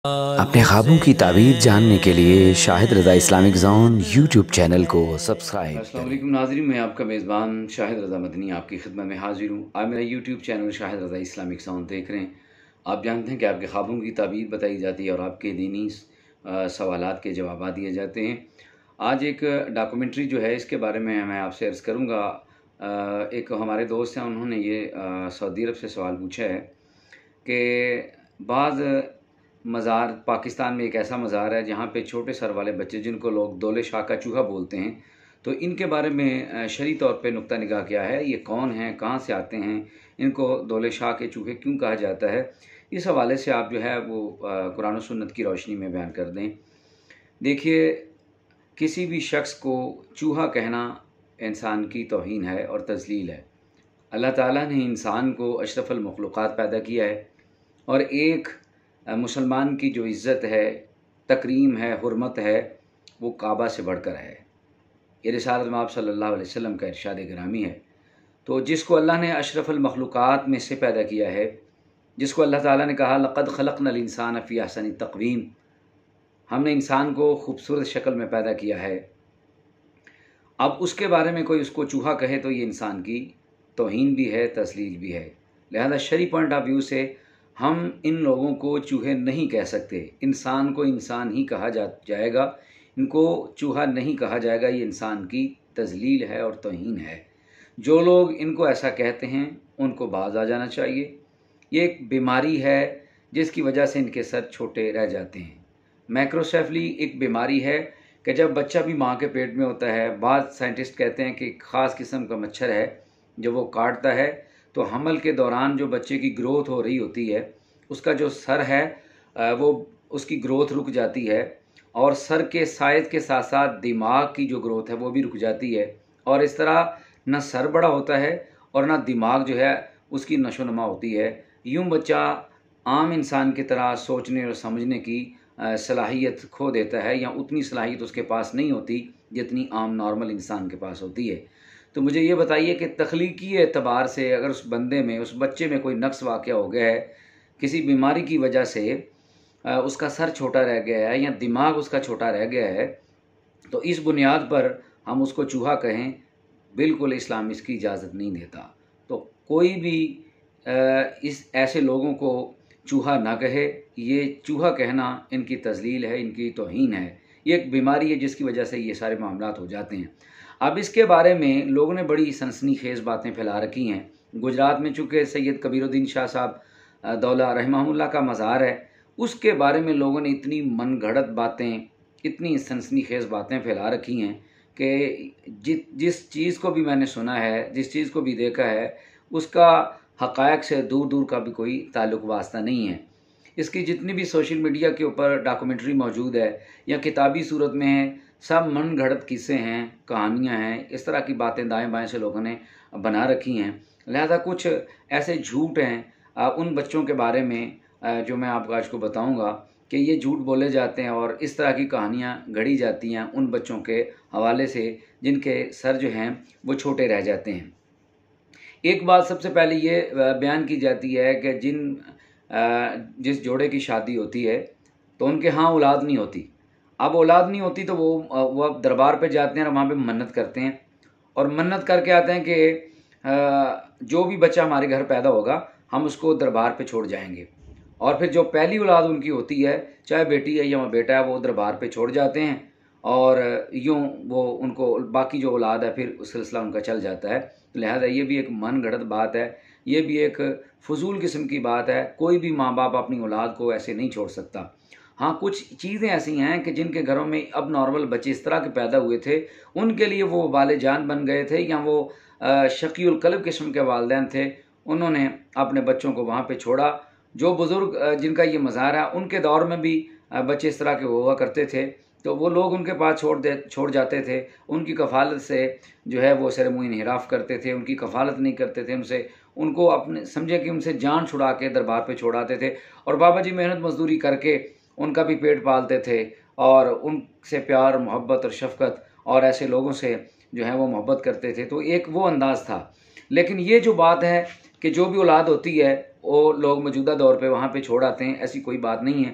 अपने ख्वाबों की ताबीर जानने के लिए शाहिद रज़ा इस्लामिक ज़ोन यूट्यूब चैनल को सब्सक्राइब अस्सलाम करें। वालेकुम नाज़रीन, मैं आपका मेज़बान शाहिद रज़ा मदनी आपकी खिदमत में हाजिर हूँ। आप मेरा यूट्यूब चैनल शाहिद रज़ा इस्लामिक ज़ोन देख रहे हैं। आप जानते हैं कि आपके ख्वाबों की ताबीर बताई जाती है और आपके दीनी सवालात के जवाब दिए जाते हैं। आज एक डॉक्यूमेंट्री जो है इसके बारे में मैं आपसे अर्ज़ करूँगा। एक हमारे दोस्त हैं, उन्होंने ये सऊदी अरब से सवाल पूछा है कि बाज़ मज़ार पाकिस्तान में एक ऐसा मज़ार है जहाँ पे छोटे सर वाले बच्चे जिनको लोग दौले शाह का चूहा बोलते हैं, तो इनके बारे में शरई तौर पे नुक्ता निगाह क्या है, ये कौन हैं, कहाँ से आते हैं, इनको दौले शाह के चूहे क्यों कहा जाता है। इस हवाले से आप जो है वो कुरान और सुन्नत की रोशनी में बयान कर दें। देखिए, किसी भी शख्स को चूहा कहना इंसान की तौहीन है और तज़लील है। अल्लाह ताला ने इंसान को अशरफुल मखलूक़ात पैदा किया है और एक मुसलमान की जो इज़्ज़त है, तकरीम है, हुर्मत है, वो काबा से बढ़कर है। ये रिसालत में आप सल्लल्लाहु अलैहि वसल्लम का इरशाद गिरामी है। तो जिसको अल्लाह ने अशरफुल मखलूक़ात में से पैदा किया है, जिसको अल्लाह ताला ने कहा लक़द ख़लक़नल इंसान फ़ी अहसनि तक़वीम, हमने इंसान को खूबसूरत शक्ल में पैदा किया है। अब उसके बारे में कोई उसको चूहा कहे तो ये इंसान की तौहीन भी है, तज़लील भी है। लिहाजा शरई पॉइंट ऑफ व्यू से हम इन लोगों को चूहे नहीं कह सकते। इंसान को इंसान ही कहा जाएगा, इनको चूहा नहीं कहा जाएगा। ये इंसान की तज़लील है और तौहीन है। जो लोग इनको ऐसा कहते हैं उनको बाज आ जाना चाहिए। ये एक बीमारी है जिसकी वजह से इनके सर छोटे रह जाते हैं। मैक्रोसेफली एक बीमारी है कि जब बच्चा भी माँ के पेट में होता है, बाद साइंटिस्ट कहते हैं कि ख़ास किस्म का मच्छर है, जब वो काटता है तो हमल के दौरान जो बच्चे की ग्रोथ हो रही होती है, उसका जो सर है वो उसकी ग्रोथ रुक जाती है और सर के साइज़ के साथ साथ दिमाग की जो ग्रोथ है वो भी रुक जाती है। और इस तरह ना सर बड़ा होता है और ना दिमाग जो है उसकी नशोनुमा होती है। यूँ बच्चा आम इंसान की तरह सोचने और समझने की सलाहियत खो देता है, या उतनी सलाहियत उसके पास नहीं होती जितनी आम नॉर्मल इंसान के पास होती है। तो मुझे ये बताइए कि तख्लीकी एतबार से अगर उस बंदे में, उस बच्चे में कोई नक्स वाक़या हो गया है, किसी बीमारी की वजह से उसका सर छोटा रह गया है या दिमाग उसका छोटा रह गया है, तो इस बुनियाद पर हम उसको चूहा कहें, बिल्कुल इस्लाम इसकी इजाज़त नहीं देता। तो कोई भी इस ऐसे लोगों को चूहा ना कहे। ये चूहा कहना इनकी तज़लील है, इनकी तौहीन है। ये एक बीमारी है जिसकी वजह से ये सारे मामलात हो जाते हैं। अब इसके बारे में लोगों ने बड़ी सनसनीखेज़ बातें फैला रखी हैं। गुजरात में चूँकि सैयद कबीरुद्दीन शाह साहब दौला रहमहुल्लाह का मज़ार है, उसके बारे में लोगों ने इतनी मनगढ़ंत बातें, इतनी सनसनीखेज़ बातें फैला रखी हैं कि जिस चीज़ को भी मैंने सुना है, जिस चीज़ को भी देखा है, उसका हक़ायक़ से दूर दूर का भी कोई ताल्लुक़ वास्ता नहीं है। इसकी जितनी भी सोशल मीडिया के ऊपर डॉक्यूमेंट्री मौजूद है या किताबी सूरत में है, सब मनगढ़ंत किस्से हैं, कहानियाँ हैं, इस तरह की बातें दाएं बाएं से लोगों ने बना रखी हैं। लिहाजा कुछ ऐसे झूठ हैं उन बच्चों के बारे में जो मैं आपको आज को बताऊंगा कि ये झूठ बोले जाते हैं और इस तरह की कहानियाँ गढ़ी जाती हैं उन बच्चों के हवाले से जिनके सर जो हैं वो छोटे रह जाते हैं। एक बात सबसे पहले ये बयान की जाती है कि जिस जोड़े की शादी होती है तो उनके यहाँ औलाद नहीं होती। अब औलाद नहीं होती तो वो अब दरबार पे जाते हैं और वहाँ पे मन्नत करते हैं और मन्नत करके आते हैं कि जो भी बच्चा हमारे घर पैदा होगा हम उसको दरबार पे छोड़ जाएंगे। और फिर जो पहली औलाद उनकी होती है, चाहे बेटी है या बेटा है, वो दरबार पे छोड़ जाते हैं और यूँ वो उनको बाकी जो औलाद है फिर उस सिलसिला उनका चल जाता है। तो लिहाजा ये भी एक मनगढ़ंत बात है, ये भी एक फजूल किस्म की बात है। कोई भी माँ बाप अपनी औलाद को ऐसे नहीं छोड़ सकता। हाँ, कुछ चीज़ें ऐसी हैं कि जिनके घरों में अब नॉर्मल बच्चे इस तरह के पैदा हुए थे, उनके लिए वो वाले जान बन गए थे या वो शकीउल कल्ब किस्म के वालिदैन थे, उन्होंने अपने बच्चों को वहाँ पे छोड़ा। जो बुज़ुर्ग जिनका ये मज़ार है उनके दौर में भी बच्चे इस तरह के हुआ करते थे, तो वो लोग उनके पास छोड़ जाते थे। उनकी कफ़ालत से जो है वो सर मुँह इन्हिराफ़ करते थे, उनकी कफ़ालत नहीं करते थे, उनको अपने समझे कि उनसे जान छुड़ा के दरबार पे छोड़ाते थे और बाबा जी मेहनत मजदूरी करके उनका भी पेट पालते थे और उनसे प्यार, मोहब्बत और शफ़क़त और ऐसे लोगों से जो है वो मोहब्बत करते थे। तो एक वो अंदाज़ था। लेकिन ये जो बात है कि जो भी औलाद होती है वो लोग मौजूदा दौर पे वहाँ पे छोड़ आते हैं, ऐसी कोई बात नहीं है।